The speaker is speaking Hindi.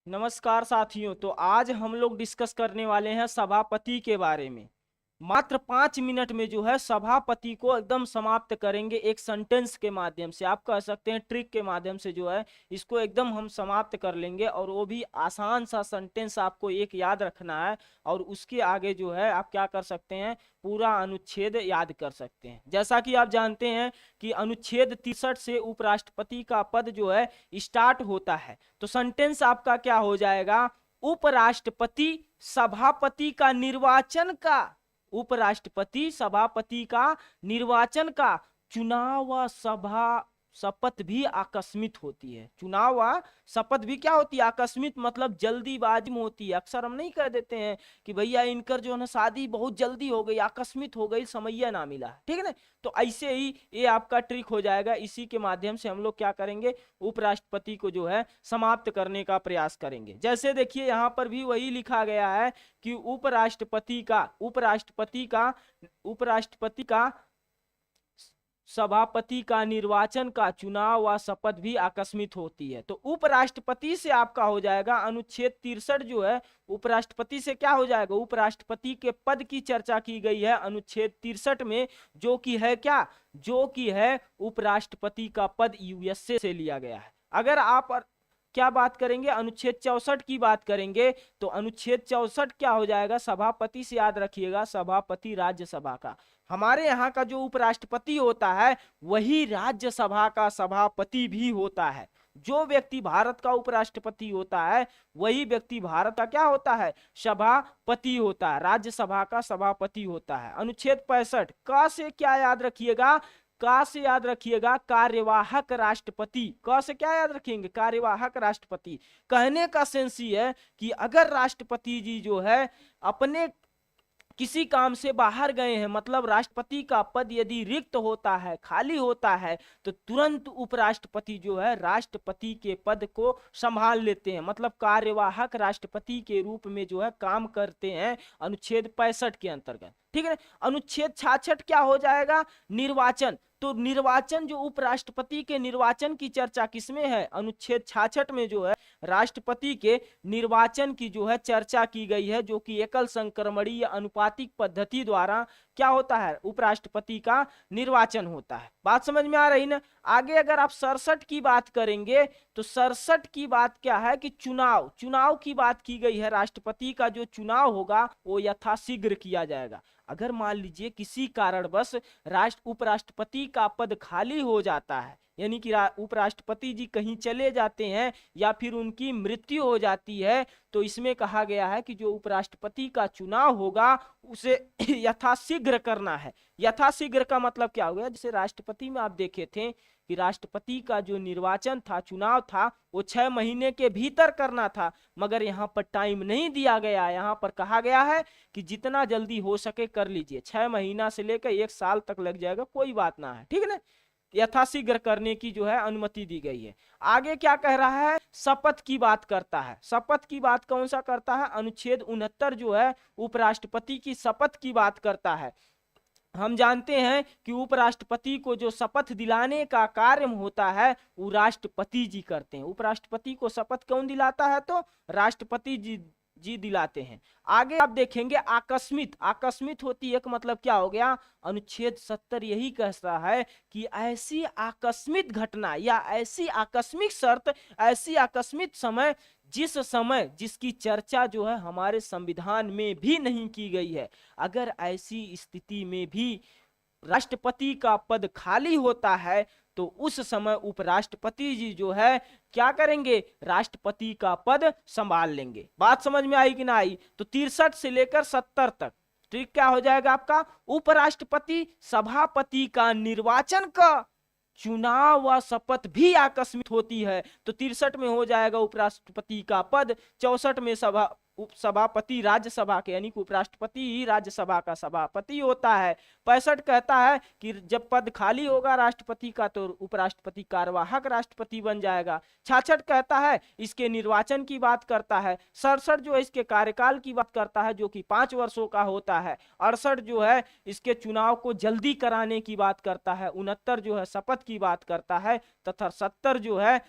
नमस्कार साथियों। तो आज हम लोग डिस्कस करने वाले हैं सभापति के बारे में। मात्र 5 मिनट में जो है सभापति को एकदम समाप्त करेंगे, एक सेंटेंस के माध्यम से, आप कह सकते हैं ट्रिक के माध्यम से जो है इसको एकदम हम समाप्त कर लेंगे। और वो भी आसान सा सेंटेंस आपको एक याद रखना है और उसके आगे जो है आप क्या कर सकते हैं, पूरा अनुच्छेद याद कर सकते हैं। जैसा कि आप जानते हैं कि अनुच्छेद 63 से उपराष्ट्रपति का पद जो है स्टार्ट होता है। तो सेंटेंस आपका क्या हो जाएगा, उपराष्ट्रपति सभापति का निर्वाचन का, उपराष्ट्रपति सभापति का निर्वाचन का चुनाव व सभा शपथ भी आकस्मिक होती है। चुनाव व शपथ भी क्या होती है, आकस्मिक, मतलब जल्दीबाजी में होती है। अक्सर हम नहीं कह देते हैं कि भैया इनकर जो है ना शादी बहुत जल्दी हो गई, आकस्मिक हो गई, समय ना मिला, ठीक है ना। तो ऐसे ही ये आपका ट्रिक हो जाएगा। इसी के माध्यम से हम लोग क्या करेंगे, उपराष्ट्रपति को जो है समाप्त करने का प्रयास करेंगे। जैसे देखिए यहाँ पर भी वही लिखा गया है कि उपराष्ट्रपति का सभापति का निर्वाचन का चुनाव व शपथ भी आकस्मिक होती है। तो उपराष्ट्रपति से आपका हो जाएगा अनुच्छेद 63 जो है, उपराष्ट्रपति से क्या हो जाएगा, उपराष्ट्रपति के पद की चर्चा की गई है अनुच्छेद 63 में, जो कि है क्या, जो कि है उपराष्ट्रपति का पद यूएसए से लिया गया है। अगर आप क्या बात करेंगे, अनुच्छेद 64 की बात करेंगे, तो अनुच्छेद 64 क्या हो जाएगा, सभापति से याद रखिएगा, सभापति राज्यसभा का। हमारे यहाँ का जो उपराष्ट्रपति होता है वही राज्यसभा का सभापति भी होता है। जो व्यक्ति भारत का उपराष्ट्रपति होता है वही व्यक्ति भारत का क्या होता है, सभापति होता है, राज्यसभा का सभापति होता है। अनुच्छेद 65 का से क्या याद रखिएगा, का से याद रखिएगा कार्यवाहक राष्ट्रपति। क से क्या याद रखेंगे, कार्यवाहक राष्ट्रपति। कहने का सेंस ये है कि अगर राष्ट्रपति जी जो है अपने किसी काम से बाहर गए हैं, मतलब राष्ट्रपति का पद यदि रिक्त होता है, खाली होता है, तो तुरंत उपराष्ट्रपति जो है राष्ट्रपति के पद को संभाल लेते हैं, मतलब कार्यवाहक राष्ट्रपति के रूप में जो है काम करते हैं अनुच्छेद 65 के अंतर्गत, ठीक है। अनुच्छेद 66 क्या हो जाएगा, निर्वाचन। तो निर्वाचन, जो उपराष्ट्रपति के निर्वाचन की चर्चा किसमें है, अनुच्छेद 66 में जो है राष्ट्रपति के निर्वाचन की जो है चर्चा की गई है, जो कि एकल संक्रमणीय अनुपातिक पद्धति द्वारा क्या होता है, उपराष्ट्रपति का निर्वाचन होता है। बात समझ में आ रही ना। आगे अगर आप 67 की बात करेंगे तो 67 की बात क्या है कि चुनाव की बात की गई है। राष्ट्रपति का जो चुनाव होगा वो यथाशीघ्र किया जाएगा। अगर मान लीजिए किसी कारणवश उपराष्ट्रपति का पद खाली हो जाता है, यानी कि उपराष्ट्रपति जी कहीं चले जाते हैं या फिर उनकी मृत्यु हो जाती है, तो इसमें कहा गया है कि जो उपराष्ट्रपति का चुनाव होगा उसे यथाशीघ्र करना है। यथाशीघ्र का मतलब क्या हो गया, जैसे राष्ट्रपति में आप देखे थे कि राष्ट्रपति का जो निर्वाचन था, चुनाव था, वो 6 महीने के भीतर करना था, मगर यहाँ पर टाइम नहीं दिया गया। यहाँ पर कहा गया है कि जितना जल्दी हो सके कर लीजिए। 6 महीना से लेकर 1 साल तक लग जाएगा, कोई बात ना है, ठीक है ना। यथाशीघ्र करने की जो है अनुमति दी गई है। आगे क्या कह रहा है, शपथ की बात करता है। शपथ की बात कौन सा करता है, अनुच्छेद 69 जो है उपराष्ट्रपति की शपथ की बात करता है। हम जानते हैं कि उपराष्ट्रपति को जो शपथ दिलाने का कार्य होता है वो राष्ट्रपति जी करते हैं। उपराष्ट्रपति को शपथ कौन दिलाता है, तो राष्ट्रपति जी दिलाते हैं। आगे आप देखेंगे आकस्मिक होती है, मतलब क्या हो गया, अनुच्छेद 70 यही कहता है कि ऐसी आकस्मिक घटना या ऐसी आकस्मिक शर्त, ऐसी आकस्मिक समय, जिस समय जिसकी चर्चा जो है हमारे संविधान में भी नहीं की गई है, अगर ऐसी स्थिति में भी राष्ट्रपति का पद खाली होता है तो उस समय उपराष्ट्रपति जी जो है क्या करेंगे, राष्ट्रपति का पद संभाल लेंगे। बात समझ में आई कि ना आई। तो 63 से लेकर 70 तक ठीक क्या हो जाएगा आपका, उपराष्ट्रपति सभापति का निर्वाचन का चुनाव व शपथ भी आकस्मिक होती है। तो 63 में हो जाएगा उपराष्ट्रपति का पद, 64 में सभापति राज्यसभा के, यानी कि उपराष्ट्रपति ही राज्यसभा का सभापति होता है। 65 कहता है कि जब पद खाली होगा राष्ट्रपति का तो उपराष्ट्रपति कार्यवाहक राष्ट्रपति बन जाएगा। 66 कहता है इसके निर्वाचन की बात करता है। 67 जो है इसके कार्यकाल की बात करता है, जो कि 5 वर्षों का होता है। 68 जो है इसके चुनाव को जल्दी कराने की बात करता है। 69 जो है शपथ की बात करता है, तथा 70 जो है